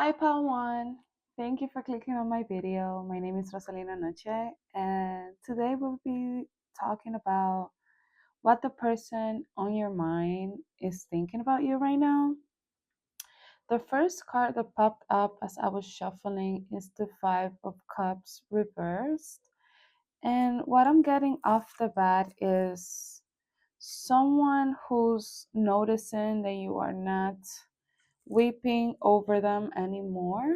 Hi, Pawan. Thank you for clicking on my video. My name is Rosalinanoche, and today we'll be talking about what the person on your mind is thinking about you right now. The first card that popped up as I was shuffling is the Five of Cups reversed. And what I'm getting off the bat is someone who's noticing that you are not weeping over them anymore.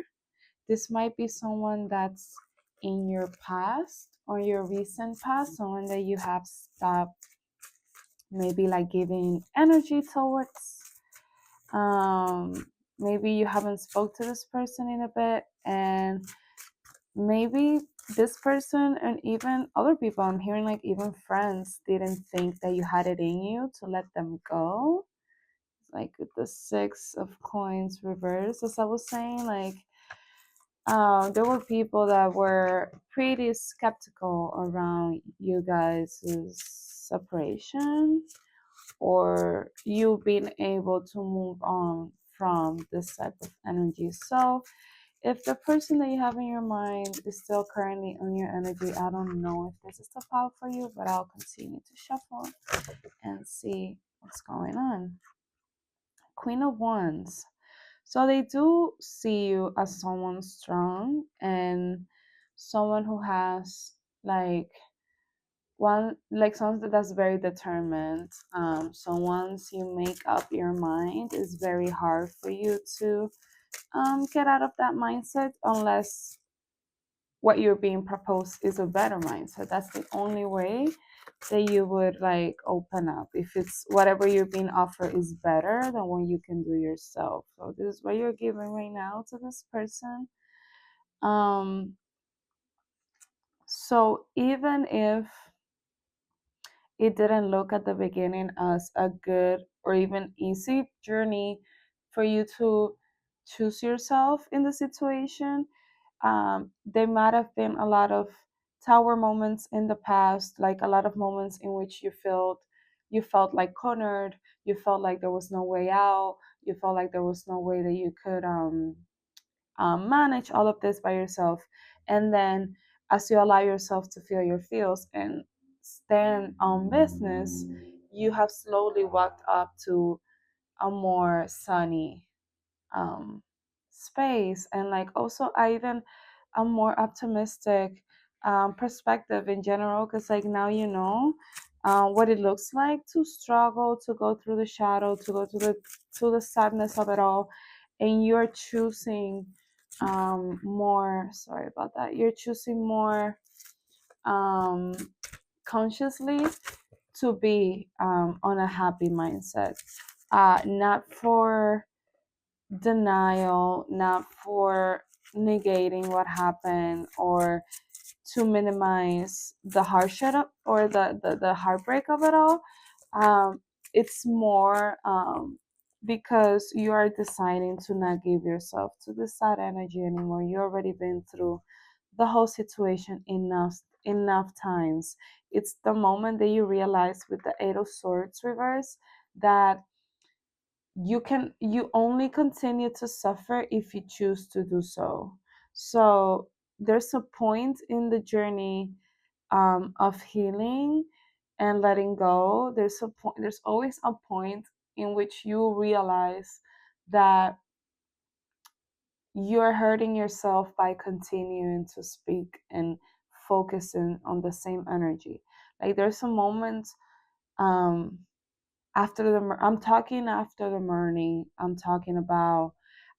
This might be someone that's in your past or your recent past, someone that you have stopped maybe like giving energy towards. Maybe you haven't spoke to this person in a bit, and maybe this person and even other people, I'm hearing like even friends, didn't think that you had it in you to let them go. Like with the Six of Coins reverse, as I was saying, like there were people that were pretty skeptical around you guys' separation or you being able to move on from this type of energy. So, if the person that you have in your mind is still currently on your energy, I don't know if this is the file for you, but I'll continue to shuffle and see what's going on. Queen of Wands. So they do see you as someone strong and someone who has like someone that's very determined. So once you make up your mind, it's very hard for you to get out of that mindset unless what you're being proposed is a better mindset. That's the only way that you would like open up. If it's whatever you're being offered is better than what you can do yourself. So this is what you're giving right now to this person. Um so even if it didn't look at the beginning as a good or even easy journey for you to choose yourself in the situation, there might have been a lot of tower moments in the past, like a lot of moments in which you felt like cornered, you felt like there was no way out, you felt like there was no way that you could manage all of this by yourself. And then as you allow yourself to feel your feels and stand on business, you have slowly walked up to a more sunny um, space, and like also I even a more optimistic perspective in general, because like now you know what it looks like to struggle, to go through the shadow, to go to the sadness of it all, and you're choosing more. Sorry about that. You're choosing more um, consciously to be on a happy mindset, not for denial, not for negating what happened or to minimize the hardship or the heartbreak of it all. Um, it's more because you are deciding to not give yourself to the sad energy anymore. You already been through the whole situation enough times. It's the moment that you realize with the Eight of Swords reverse that you only continue to suffer if you choose to do so. So there's a point in the journey of healing and letting go. There's always a point in which you realize that you're hurting yourself by continuing to speak and focusing on the same energy. Like there's a moment um I'm talking after the mourning. I'm talking about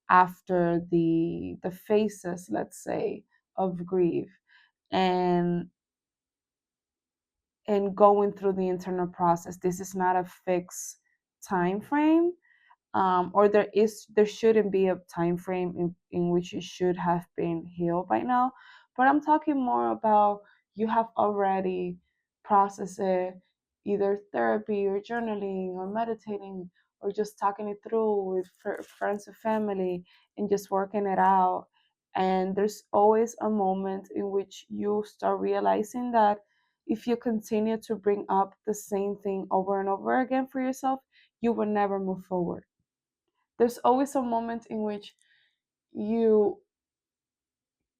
after the phases, let's say, of grief, and going through the internal process. This is not a fixed time frame, or there shouldn't be a time frame in which you should have been healed by now. But I'm talking more about you have already processed it, either therapy or journaling or meditating or just talking it through with friends or family and just working it out. And there's always a moment in which you start realizing that if you continue to bring up the same thing over and over again for yourself, you will never move forward. There's always a moment in which you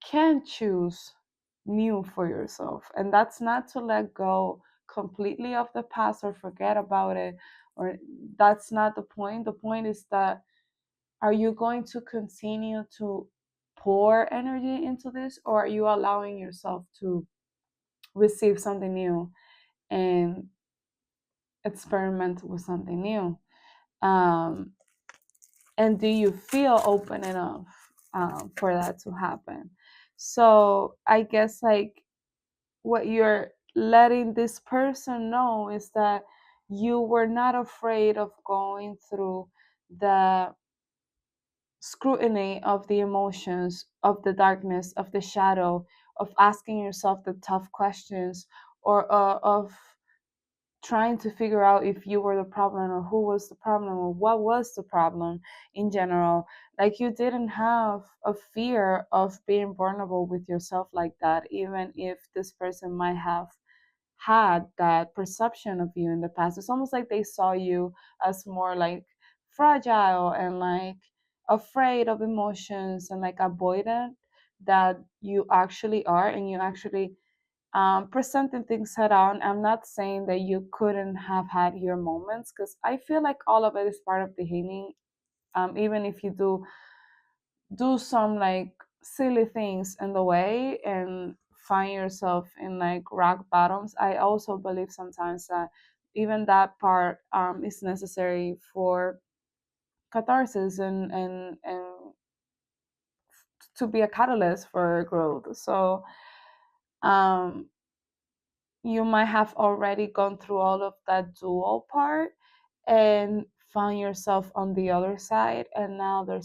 can choose new for yourself. And that's not to let go completely of the past or forget about it, or that's not the point. The point is that, are you going to continue to pour energy into this, or are you allowing yourself to receive something new and experiment with something new? Um, and do you feel open enough for that to happen? So I guess like what you're letting this person know is that you were not afraid of going through the scrutiny of the emotions, of the darkness, of the shadow, of asking yourself the tough questions, or of trying to figure out if you were the problem, or who was the problem, or what was the problem in general. Like, you didn't have a fear of being vulnerable with yourself like that, even if this person might have had that perception of you in the past. It's almost like they saw you as more like fragile and like afraid of emotions and like avoidant that you actually are, and you actually presenting things head on. I'm not saying that you couldn't have had your moments, because I feel like all of it is part of the healing. Even if you do some like silly things in the way and find yourself in like rock bottoms, I also believe sometimes that even that part is necessary for catharsis and to be a catalyst for growth. So um you might have already gone through all of that dual part and found yourself on the other side, and now they're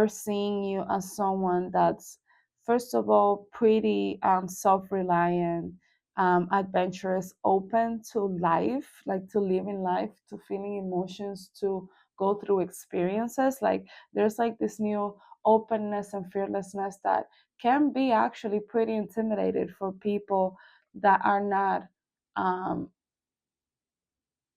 seeing you as someone that's, first of all, pretty self-reliant, adventurous, open to life, like to living life, to feeling emotions, to go through experiences. Like, there's like this new openness and fearlessness that can be actually pretty intimidated for people that are not um,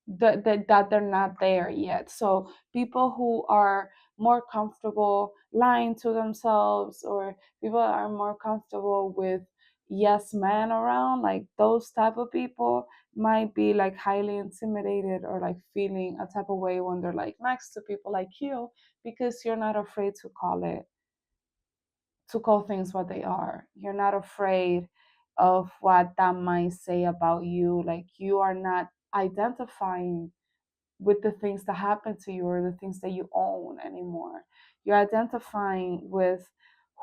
that they're not there yet. So people who are more comfortable lying to themselves, or people that are more comfortable with yes men around, like those type of people might be like highly intimidated or like feeling a type of way when they're like next to people like you, because you're not afraid to call things what they are. You're not afraid of what that might say about you. Like, you are not identifying with the things that happen to you or the things that you own anymore. You're identifying with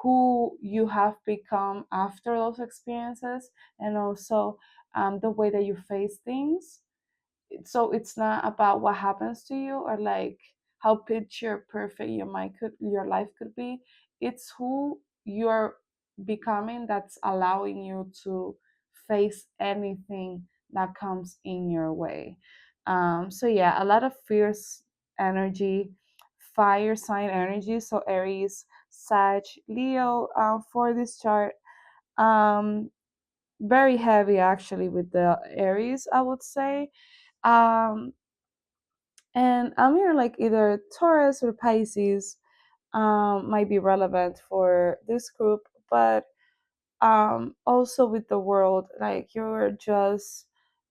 who you have become after those experiences, and also the way that you face things. So it's not about what happens to you or like how picture perfect your life could be. It's who you're becoming that's allowing you to face anything that comes in your way. So yeah, a lot of fierce energy, fire sign energy. So Aries, Sag, Leo, for this chart. um Very heavy actually with the Aries, I would say. um and I'm here like either Taurus or Pisces might be relevant for this group, but also with the world, like you're just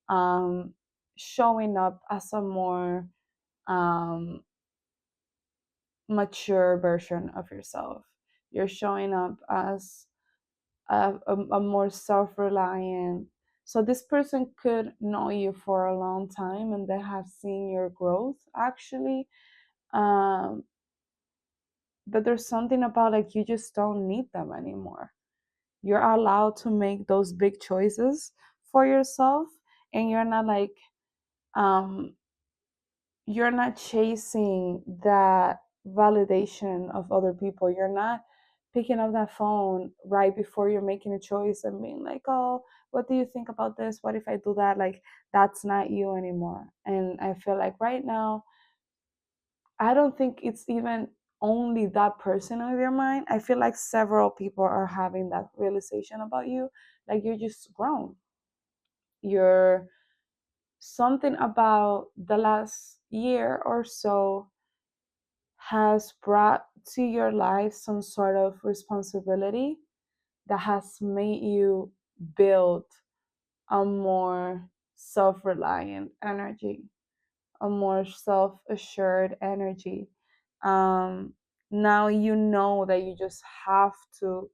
um showing up as a more um mature version of yourself. You're showing up as a more self-reliant. So this person could know you for a long time and they have seen your growth actually. um but there's something about like you just don't need them anymore. You're allowed to make those big choices for yourself, and um you're not chasing that validation of other people. You're not picking up that phone right before you're making a choice and being like, oh, what do you think about this? What if I do that? Like, that's not you anymore. And I feel like right now, I don't think it's even only that person on your mind. I feel like several people are having that realization about you. Like, you're just grown. You're something about the last year or so has brought to your life some sort of responsibility that has made you build a more self reliant energy, a more self assured energy. Um, Now you know that you just have to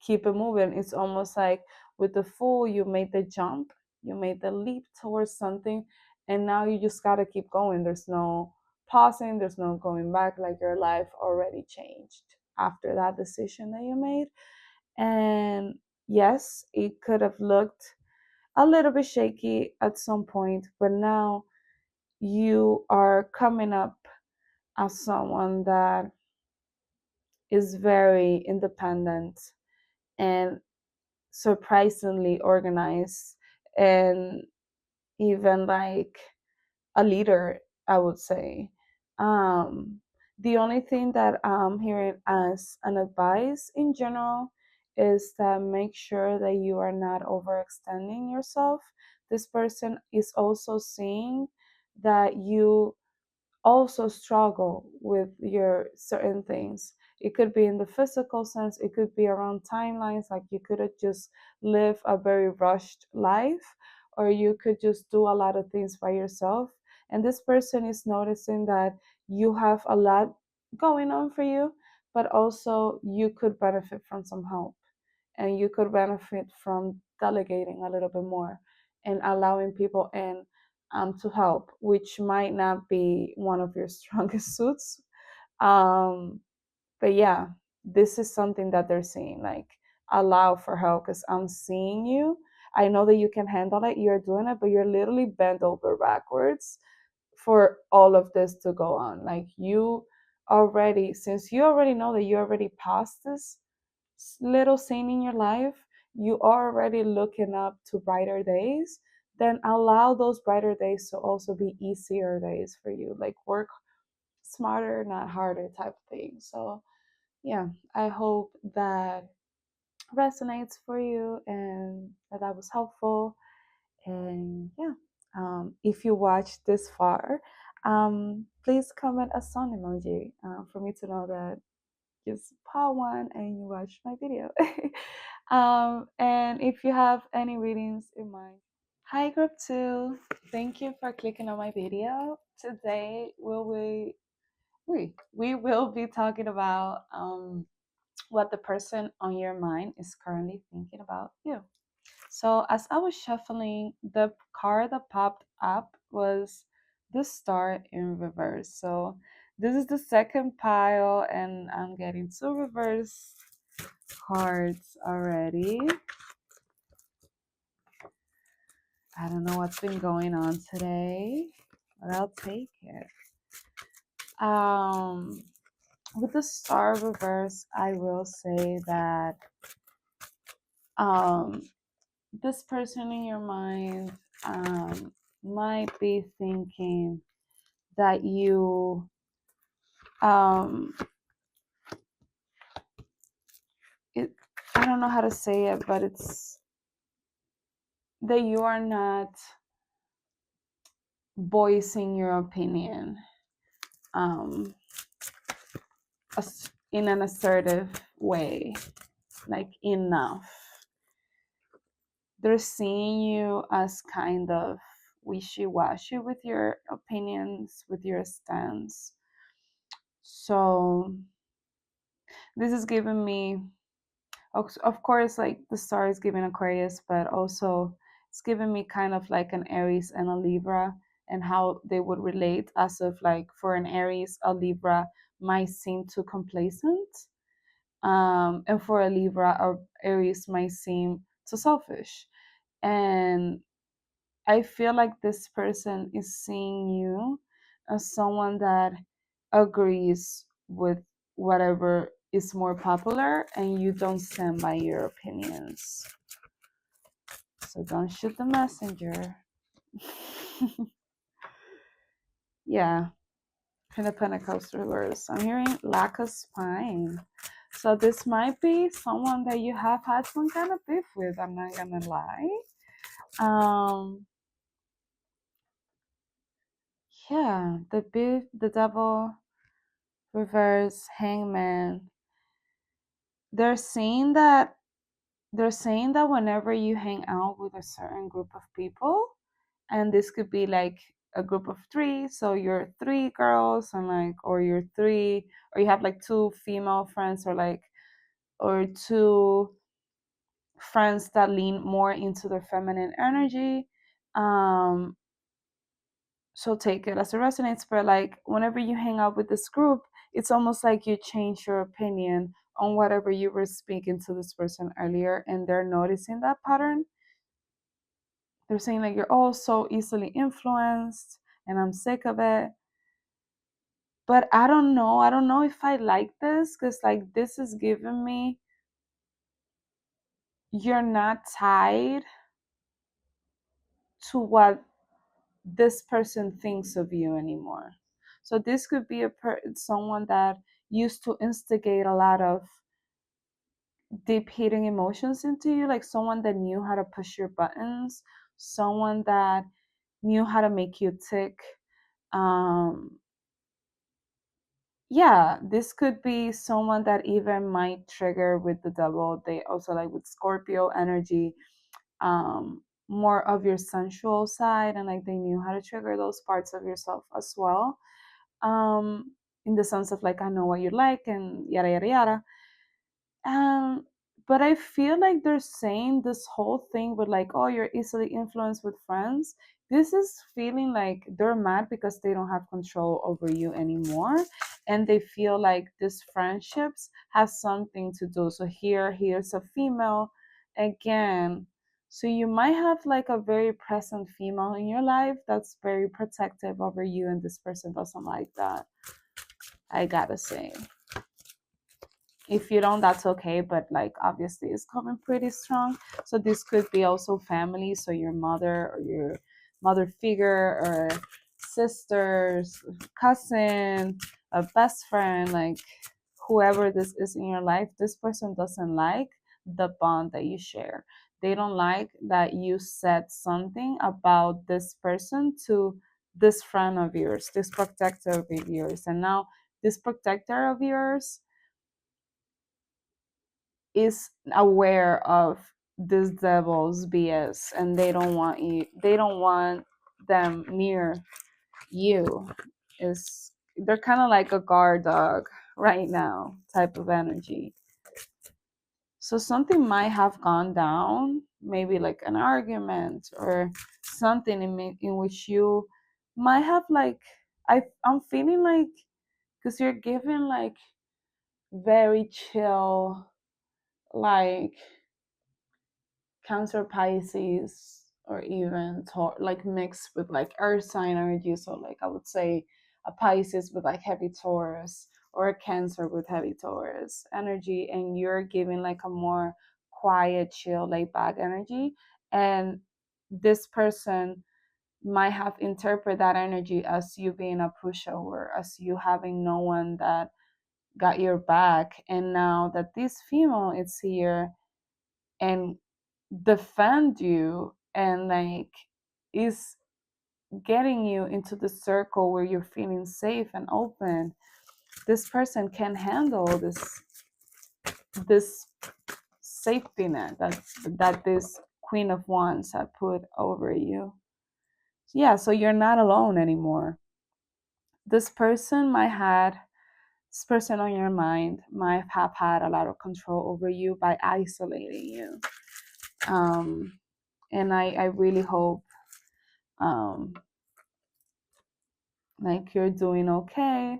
keep it moving. It's almost like with the fool, you made the jump, you made the leap towards something, and now you just got to keep going. There's no pausing, there's no going back. Like your life already changed after that decision that you made. And yes, it could have looked a little bit shaky at some point, but now you are coming up as someone that is very independent and surprisingly organized, and even like a leader, I would say. um the only thing that I'm hearing as an advice in general is that make sure that you are not overextending yourself. This person is also seeing that you also struggle with your certain things. It could be in the physical sense, it could be around timelines, like you could have just lived a very rushed life, or you could just do a lot of things by yourself. And this person is noticing that you have a lot going on for you, but also you could benefit from some help, and you could benefit from delegating a little bit more and allowing people in, to help, which might not be one of your strongest suits. Um, but yeah, this is something that they're seeing, like allow for help because I'm seeing you. I know that you can handle it. You're doing it, but you're literally bent over backwards for all of this to go on. Like you already, since you already know that you already passed this little scene in your life, you are already looking up to brighter days, then allow those brighter days to also be easier days for you. Like work smarter, not harder type of thing. So, yeah, I hope that resonates for you and that was helpful. And yeah, if you watched this far, please comment a sun emoji for me to know that just pause one and you watch my video. And if you have any readings in mind. Hi, group two. Thank you for clicking on my video. Today, we will be talking about what the person on your mind is currently thinking about you. So, as I was shuffling, the card that popped up was the Star in reverse. So, this is the second pile, and I'm getting two reverse cards already. I don't know what's been going on today, but I'll take it. With the Star reverse, I will say that um, this person in your mind might be thinking that you um it I don't know how to say it, but it's that you are not voicing your opinion um in an assertive way, like enough. They're seeing you as kind of wishy-washy with your opinions, with your stance. So this is giving me, of course, like the star is giving Aquarius, but also it's giving me kind of like an Aries and a Libra, and how they would relate, as if like for an Aries, a Libra might seem too complacent, and for a Libra, a Aries might seem too selfish. And I feel like this person is seeing you as someone that agrees with whatever is more popular, and you don't stand by your opinions. So don't shoot the messenger. Yeah, Queen of Pentacles reverse. I'm hearing lack of spine. So this might be someone that you have had some kind of beef with. I'm not gonna lie. Yeah, the beef, the devil. Reverse hangman. They're saying that whenever you hang out with a certain group of people, and this could be like a group of three, so you're three girls and like, or you're three, or you have like two female friends, or like, or two friends that lean more into their feminine energy. um so take it as it resonates, but like whenever you hang out with this group, it's almost like you change your opinion on whatever you were speaking to this person earlier, and they're noticing that pattern. They're saying like, you're all so easily influenced and I'm sick of it. But I don't know if I like this, because like this is giving me, you're not tied to what this person thinks of you anymore. So this could be someone that used to instigate a lot of deep hidden emotions into you, like someone that knew how to push your buttons, someone that knew how to make you tick. um yeah, this could be someone that even might trigger with the devil. They also like with Scorpio energy, more of your sensual side, and like they knew how to trigger those parts of yourself as well. In the sense of like, I know what you like and yada yada yada. um but I feel like they're saying this whole thing with like, oh, you're easily influenced with friends. This is feeling like they're mad because they don't have control over you anymore, and they feel like these friendships have something to do. So here's a female again. So you might have like a very present female in your life that's very protective over you, and this person doesn't like that, I gotta say. If you don't, that's okay, but like obviously it's coming pretty strong. So this could be also family, so your mother or your mother figure, or sisters, cousin, a best friend, like whoever this is in your life. This person doesn't like the bond that you share. They don't like that you said something about this person to this friend of yours, this protector of yours, and now this protector of yours is aware of this devil's BS, and they don't want them near you. Is They're kind of like a guard dog right now type of energy. So something might have gone down, maybe like an argument or something in which you might have like, I'm feeling like, because you're given like very chill, like Cancer, Pisces, or even like mixed with like Earth sign energy. So like I would say a Pisces with like heavy Taurus, or a Cancer with heavy Taurus energy, and you're giving like a more quiet, chill, laid back energy. And this person might have interpreted that energy as you being a pushover, as you having no one that got your back. And now that this female is here and defend you, and like is getting you into the circle where you're feeling safe and open, this person can handle this safety net that this Queen of Wands have put over you. Yeah, so you're not alone anymore. this person might had this person on your mind might have had a lot of control over you by isolating you. And I really hope, um, like you're doing okay.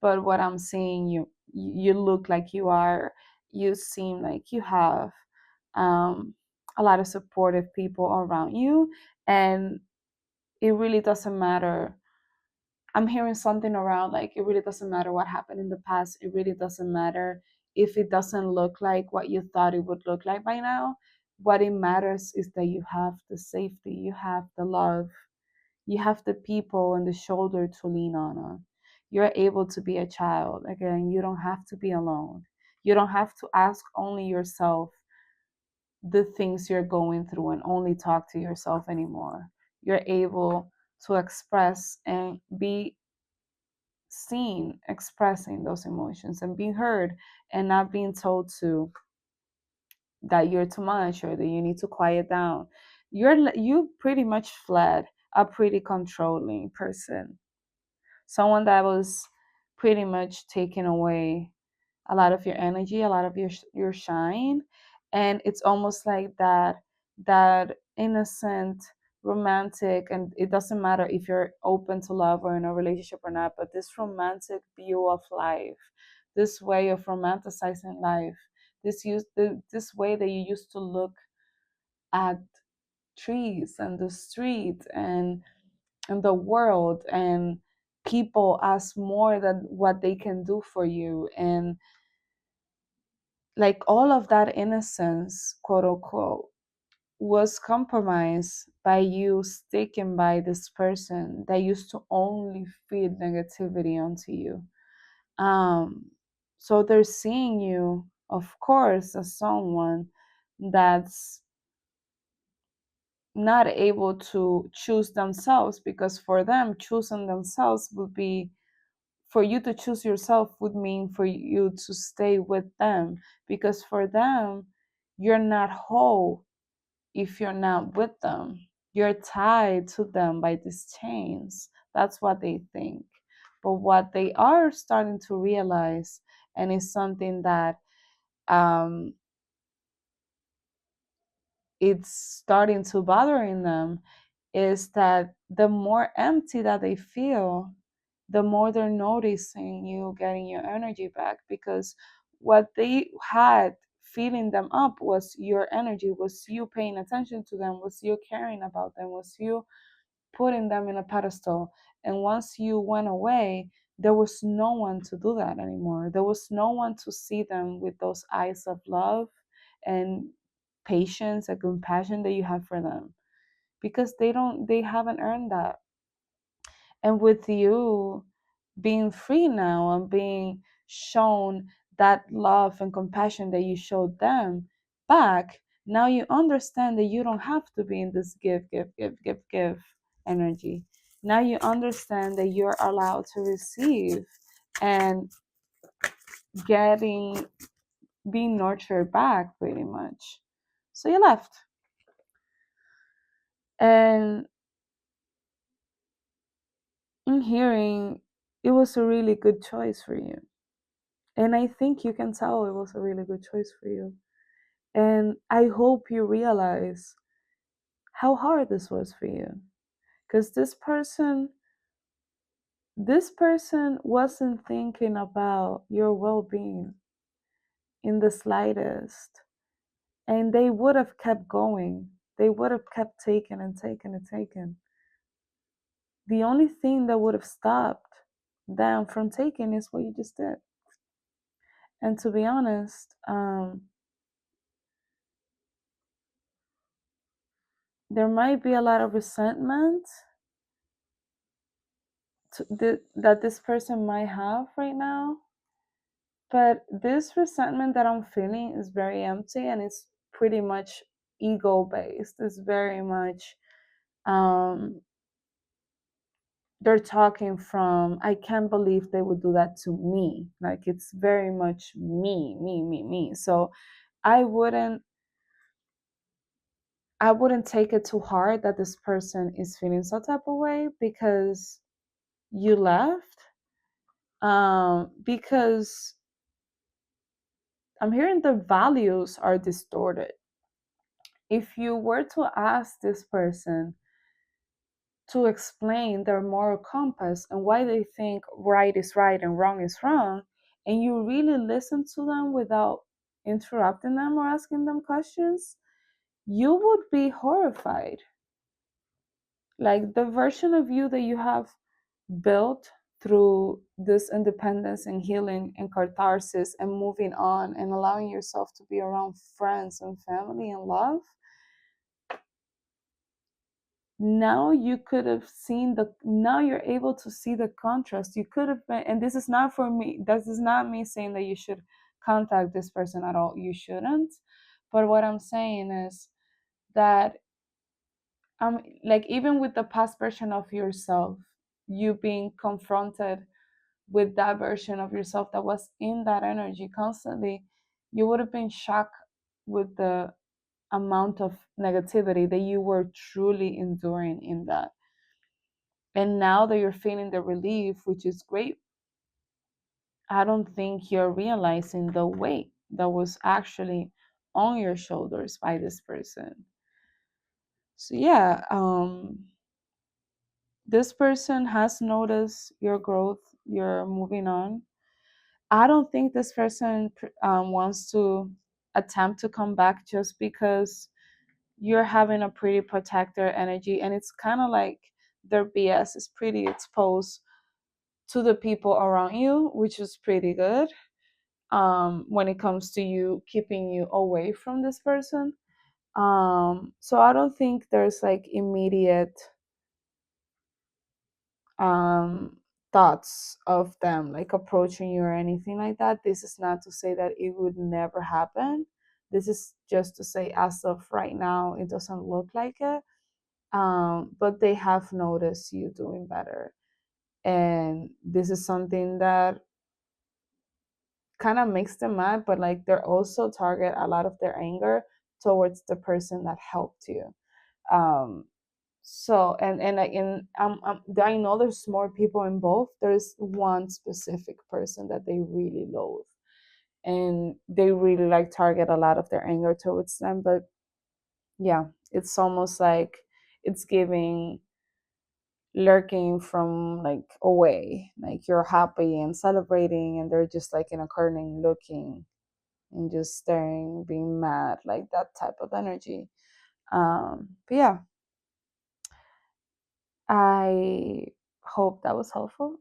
But what I'm seeing, you look like you are. You seem like you have, um, a lot of supportive people around you, and it really doesn't matter. I'm hearing something around like, it really doesn't matter what happened in the past. It really doesn't matter if it doesn't look like what you thought it would look like by now. What it matters is that you have the safety, you have the love, you have the people and the shoulder to lean on. You're able to be a child again. You don't have to be alone. You don't have to ask only yourself the things you're going through and only talk to yourself anymore. You're able to express and be seen expressing those emotions and being heard, and not being told to that you're too much or that you need to quiet down. You pretty much fled a pretty controlling person, someone that was pretty much taking away a lot of your energy, a lot of your shine. And it's almost like that innocent, romantic, and it doesn't matter if you're open to love or in a relationship or not, but this romantic view of life, this way of romanticizing life, this way that you used to look at trees and the street and the world and people as more than what they can do for you. And like all of that innocence, quote unquote, was compromised by you sticking by this person that used to only feed negativity onto you. Um, so they're seeing you, of course, as someone that's not able to choose themselves, because for them, choosing themselves would be, for you to choose yourself would mean for you to stay with them, because for them, you're not whole if you're not with them. You're tied to them by these chains. That's what they think. But what they are starting to realize, and is something that um, it's starting to bother in them, is that the more empty that they feel, the more they're noticing you getting your energy back, because what they had filling them up was your energy, was you paying attention to them, was you caring about them, was you putting them in a pedestal. And once you went away, there was no one to do that anymore. There was no one to see them with those eyes of love and patience and compassion that you have for them, because they haven't earned that. And with you being free now and being shown that love and compassion that you showed them back, now you understand that you don't have to be in this give energy. Now you understand that you're allowed to receive and getting being nurtured back pretty much. So you left. And in hearing, it was a really good choice for you. And I think you can tell it was a really good choice for you. And I hope you realize how hard this was for you. Because this person wasn't thinking about your well being in the slightest. And they would have kept going. They would have kept taking and taking and taking. The only thing that would have stopped them from taking is what you just did. And to be honest, there might be a lot of resentment that this person might have right now, but this resentment that I'm feeling is very empty, and it's pretty much ego based. It's very much um, they're talking from, I can't believe they would do that to me. Like it's very much me. So I wouldn't I wouldn't take it too hard that this person is feeling some type of way because you left. Because I'm hearing the values are distorted. If you were to ask this person to explain their moral compass and why they think right is right and wrong is wrong, and you really listen to them without interrupting them or asking them questions, you would be horrified. Like the version of you that you have built through this independence and healing and catharsis and moving on and allowing yourself to be around friends and family and love, now you could have seen now you're able to see the contrast. You could have been, and this is not for me, this is not me saying that you should contact this person at all. You shouldn't. But what I'm saying is that like even with the past version of yourself, you being confronted with that version of yourself that was in that energy constantly, you would have been shocked with the amount of negativity that you were truly enduring in that. And now that you're feeling the relief, which is great, I don't think you're realizing the weight that was actually on your shoulders by this person. So yeah, this person has noticed your growth, you're moving on. I don't think this person wants to attempt to come back just because you're having a pretty protector energy, and it's kind of like their BS is pretty exposed to the people around you, which is pretty good when it comes to you keeping you away from this person. So I don't think there's like immediate um thoughts of them like approaching you or anything like that. This is not to say that it would never happen. This is just to say as of right now it doesn't look like it. But they have noticed you doing better, and this is something that kind of makes them mad, but like they're also target a lot of their anger towards the person that helped you. um so I know there's more people involved. There's one specific person that they really loathe, and they really like target a lot of their anger towards them. But yeah, it's almost like it's giving lurking from like away, like you're happy and celebrating and they're just like in a corner looking and just staring, being mad, like that type of energy. But yeah, I hope that was helpful.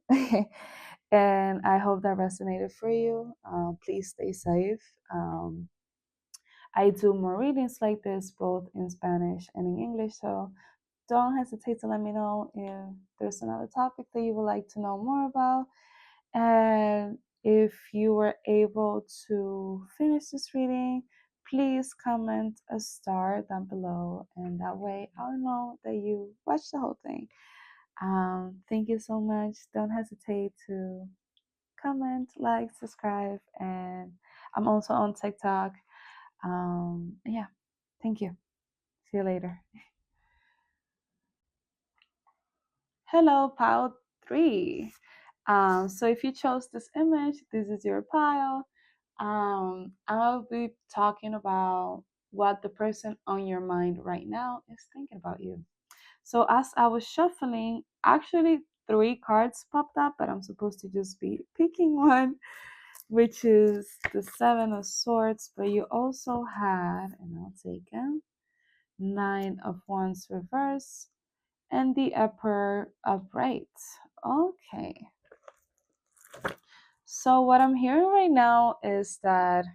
And I hope that resonated for you. Please stay safe. I do more readings like this both in Spanish and in English, so don't hesitate to let me know if there's another topic that you would like to know more about. And if you were able to finish this reading, please comment a star down below, and that way I'll know that you watched the whole thing. Thank you so much. Don't hesitate to comment, like, subscribe, and I'm also on TikTok. Yeah, thank you. See you later. Hello, pile 3. So if you chose this image, this is your pile. I'll be talking about what the person on your mind right now is thinking about you. So as I was shuffling, actually 3 cards popped up, but I'm supposed to just be picking one, which is the 7 of Swords. But you also had, and I'll take them, 9 of Wands reverse, and the Emperor upright. Okay. So what I'm hearing right now is that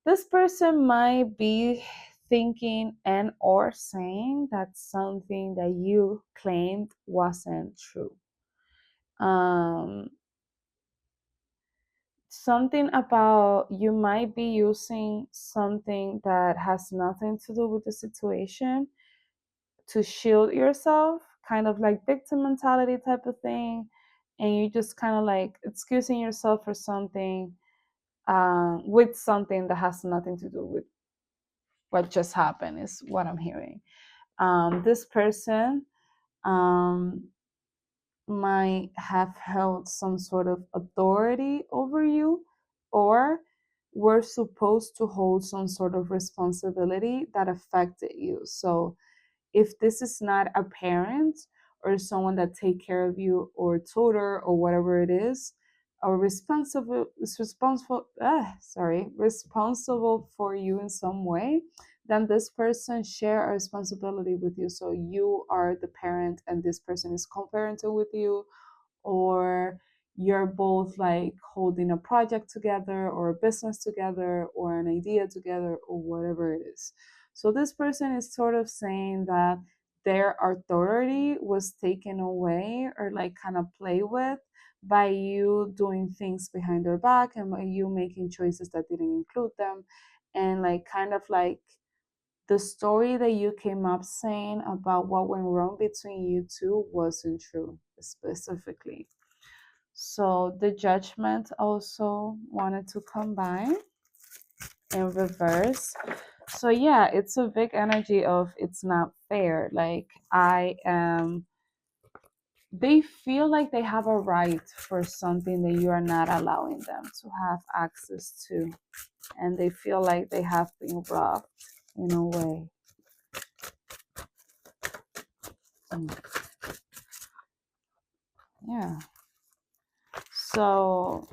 this person might be thinking and or saying that something that you claimed wasn't true. Um, Something about you might be using something that has nothing to do with the situation to shield yourself, kind of like victim mentality type of thing, and you just kind of like excusing yourself for something with something that has nothing to do with what just happened, is what I'm hearing. This person um, might have held some sort of authority over you, or were supposed to hold some sort of responsibility that affected you. So if this is not a parent or someone that take care of you, or tutor or whatever it is, or responsible for you in some way, then this person share a responsibility with you. So you are the parent and this person is co-parenting with you, or you're both like holding a project together or a business together or an idea together or whatever it is. So this person is sort of saying that their authority was taken away or like kind of play with by you doing things behind their back and by you making choices that didn't include them, and like kind of like the story that you came up saying about what went wrong between you two wasn't true specifically. So the Judgment also wanted to combine in reverse. So yeah, it's a big energy of it's not fair. Like I am, they feel like they have a right for something that you are not allowing them to have access to. And they feel like they have been robbed in a way. Mm, yeah. So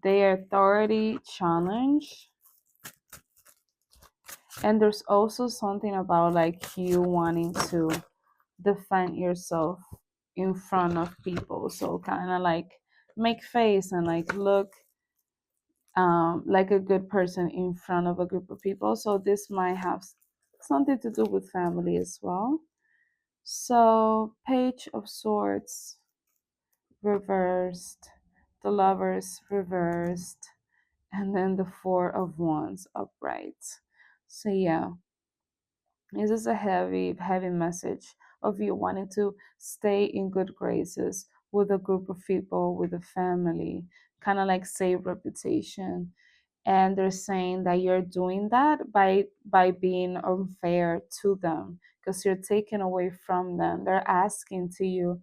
their authority challenge. And there's also something about like you wanting to defend yourself in front of people. So kind of like make face and like look like a good person in front of a group of people. So this might have something to do with family as well. So Page of Swords reversed, the Lovers reversed, and then the Four of Wands upright. So yeah, this is a heavy message of you wanting to stay in good graces with a group of people, with a family, kind of like save reputation. And they're saying that you're doing that by being unfair to them because you're taking away from them. They're asking to you,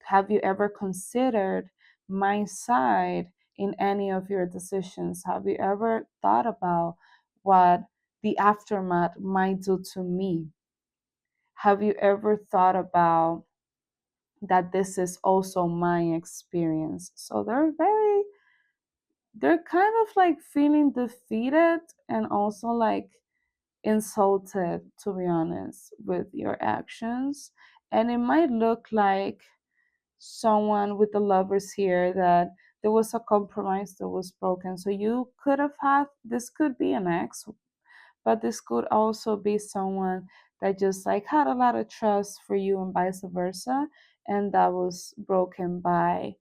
have you ever considered my side in any of your decisions? Have you ever thought about what the aftermath might do to me? Have you ever thought about that this is also my experience? So they're kind of like feeling defeated and also like insulted, to be honest, with your actions. And it might look like someone with the Lovers here that there was a compromise that was broken. So you could have had, this could be an ex, but this could also be someone that just like had a lot of trust for you and vice versa, and that was broken by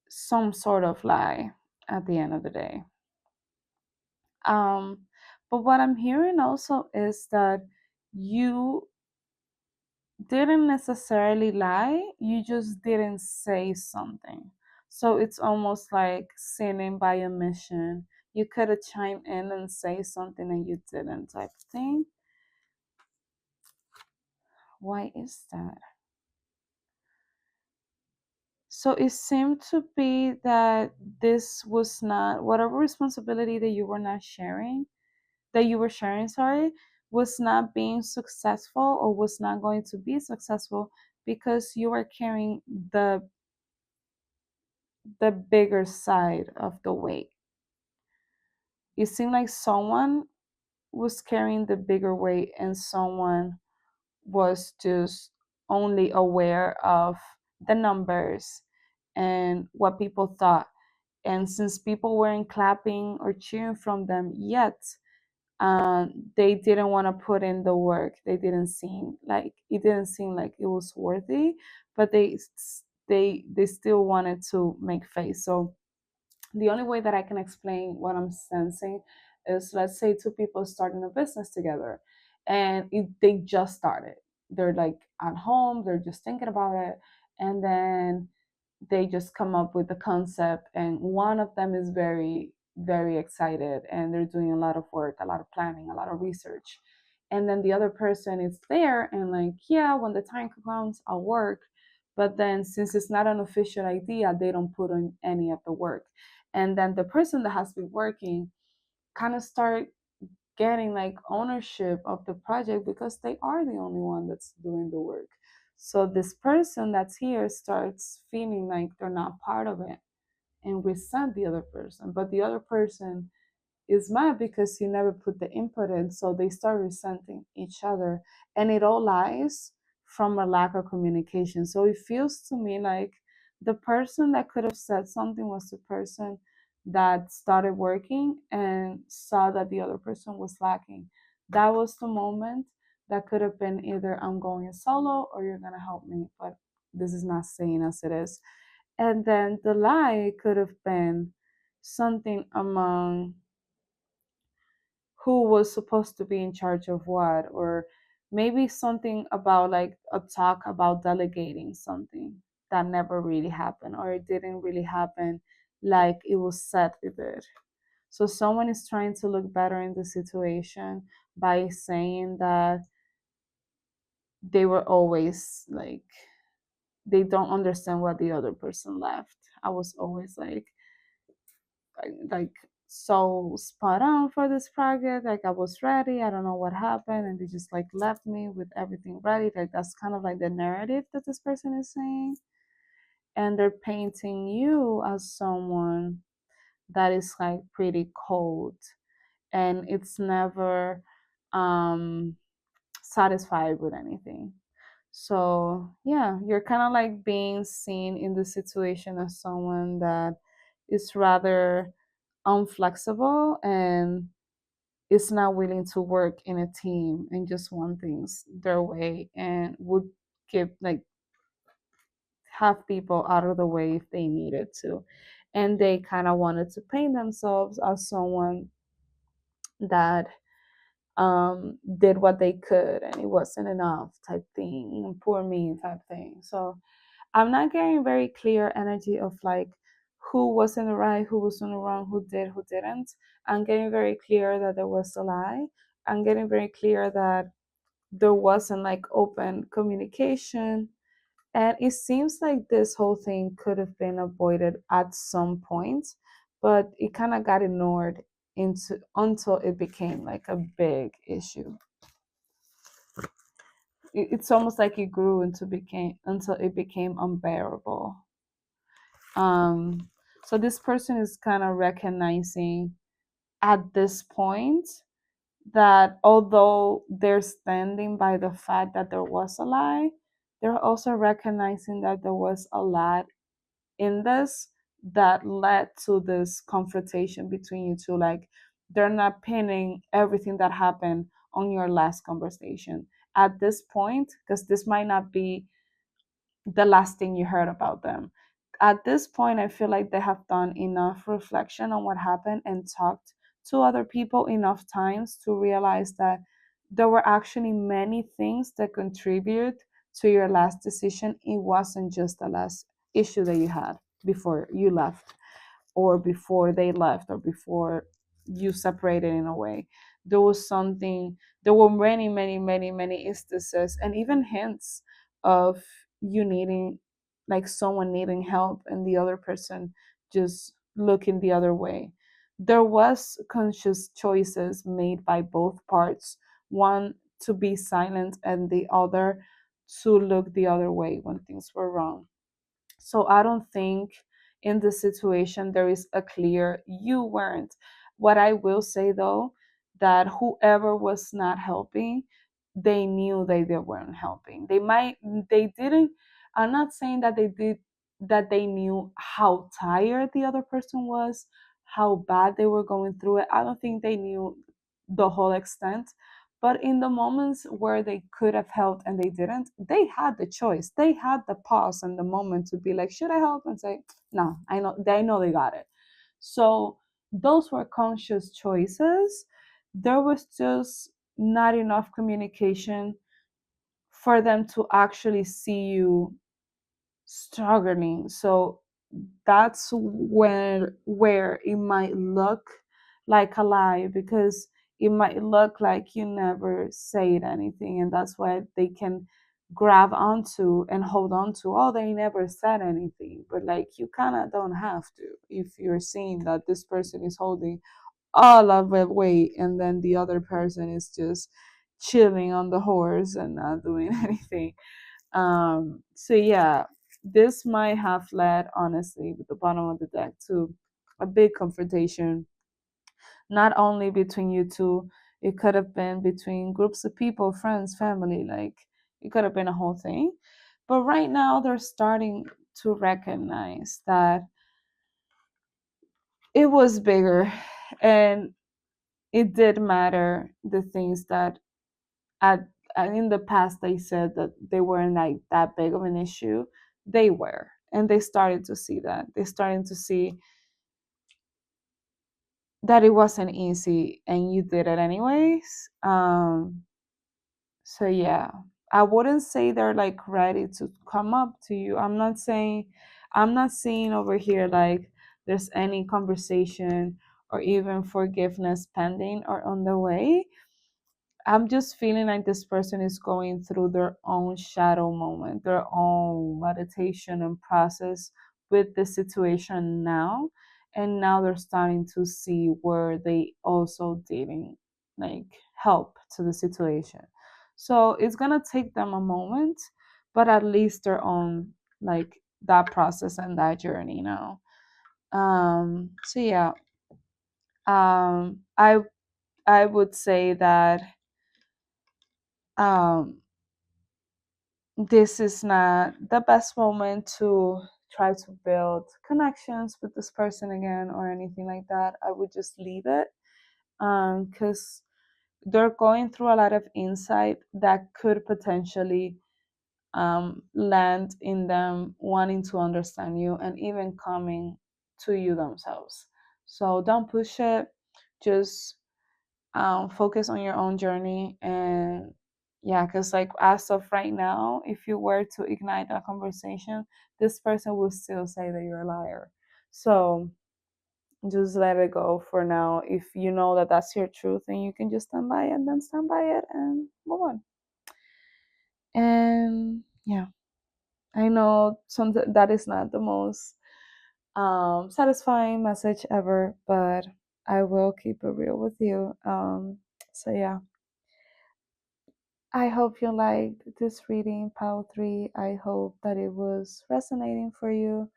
some sort of lie at the end of the day. um but what I'm hearing also is that you didn't necessarily lie, you just didn't say something. So it's almost like sinning by omission. You could have chimed in and say something and you didn't, type of thing. Why is that? So it seemed to be that this was not, whatever responsibility that you were not sharing, that you were sharing, sorry, was not being successful or was not going to be successful because you were carrying the bigger side of the weight. It seemed like someone was carrying the bigger weight and someone was just only aware of the numbers and what people thought. And since people weren't clapping or cheering from them yet, they didn't want to put in the work. They didn't seem like it didn't seem like it was worthy, but they still wanted to make face. So the only way that I can explain what I'm sensing is, let's say two people starting a business together and they just started. They're like at home, they're just thinking about it, and then they just come up with the concept, and one of them is very excited and they're doing a lot of work, a lot of planning, a lot of research. And then the other person is there and like, yeah, when the time comes, I'll work. But then since it's not an official idea, they don't put in any of the work. And then the person that has been working kind of start getting like ownership of the project because they are the only one that's doing the work. So this person that's here starts feeling like they're not part of it and resent the other person. But the other person is mad because you never put the input in, so they start resenting each other, and it all lies from a lack of communication. So it feels to me like the person that could have said something was the person that started working and saw that the other person was lacking. That was the moment that could have been either I'm going solo or you're gonna help me, but this is not saying as it is. And then the lie could have been something among who was supposed to be in charge of what, or maybe something about like a talk about delegating something that never really happened, or it didn't really happen like it was said it did. So someone is trying to look better in the situation by saying that they were always like, they don't understand what the other person left. I was always like so spot on for this project. Like I was ready. I don't know what happened, and they just like left me with everything ready. Like that's kind of like the narrative that this person is saying, and they're painting you as someone that is like pretty cold, and it's never um satisfied with anything. So yeah, you're kind of like being seen in the situation as someone that is rather unflexible and is not willing to work in a team and just want things their way, and would give like have people out of the way if they needed to. And they kind of wanted to paint themselves as someone that did what they could and it wasn't enough type thing, poor me type thing. So I'm not getting very clear energy of like who was in the right, who was in the wrong, who did, who didn't. I'm getting very clear that there was a lie. I'm getting very clear that there wasn't like open communication. And it seems like this whole thing could have been avoided at some point, but it kind of got ignored into until it became like a big issue. It's almost like it grew into became until it became unbearable. Um, so this person is kind of recognizing at this point that although they're standing by the fact that there was a lie, they're also recognizing that there was a lot in this that led to this confrontation between you two. Like they're not pinning everything that happened on your last conversation at this point, because this might not be the last thing you heard about them. At this point, I feel like they have done enough reflection on what happened and talked to other people enough times to realize that there were actually many things that contribute to your last decision. It wasn't just the last issue that you had before you left, or before they left, or before you separated in a way. There was something, there were many, many, many, many instances and even hints of you needing, like someone needing help and the other person just looking the other way. There was conscious choices made by both parts, one to be silent and the other to look the other way when things were wrong. So I don't think in this situation there is a clear you weren't. What I will say though, that whoever was not helping, they knew they weren't helping. They didn't, I'm not saying that they did, that they knew how tired the other person was, how bad they were going through it. I don't think they knew the whole extent. But in the moments where they could have helped and they didn't, they had the choice. They had the pause and the moment to be like, should I help? And say, no, I know they got it. So those were conscious choices. There was just not enough communication for them to actually see you struggling. So that's where it might look like a lie, because it might look like you never said anything, and that's why they can grab onto and hold on to, oh, they never said anything. But like, you kind of don't have to if you're seeing that this person is holding all of the weight and then the other person is just chilling on the horse and not doing anything. So yeah, this might have led, honestly, with the bottom of the deck to a big confrontation, not only between you two, it could have been between groups of people, friends, family, like it could have been a whole thing. But right now they're starting to recognize that it was bigger, and it did matter the things that at in the past they said that they weren't like that big of an issue. They were, and they started to see that. They started to see that it wasn't easy and you did it anyways. So yeah. I wouldn't say they're like ready to come up to you. I'm not saying over here like there's any conversation or even forgiveness pending or on the way. I'm just feeling like this person is going through their own shadow moment, their own meditation and process with the situation now. And now they're starting to see where they also didn't like help to the situation. So it's gonna take them a moment, but at least they're on like that process and that journey now. So yeah, um, I I would say that um this is not the best moment to try to build connections with this person again or anything like that. I would just leave it because they're going through a lot of insight that could potentially land in them wanting to understand you and even coming to you themselves. So don't push it. Just focus on your own journey. And yeah, because like as of right now, if you were to ignite that conversation, this person will still say that you're a liar. So just let it go for now. If you know that that's your truth and you can just stand by it, then stand by it and move on. And yeah, I know that is not the most satisfying message ever, but I will keep it real with you. So yeah, I hope you liked this reading, Pile 3. I hope that it was resonating for you.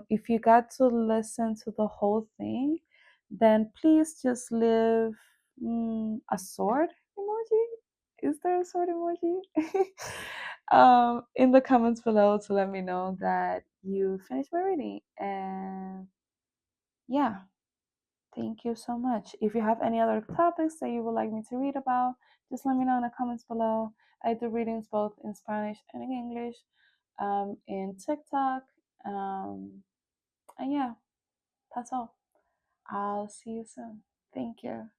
If you got to listen to the whole thing, then please just leave a sword emoji. Is there a sword emoji? In the comments below to let me know that you finished my reading. And yeah, thank you so much. If you have any other topics that you would like me to read about, just let me know in the comments below. I do readings both in Spanish and in English, in TikTok. And yeah, that's all. I'll see you soon. Thank you.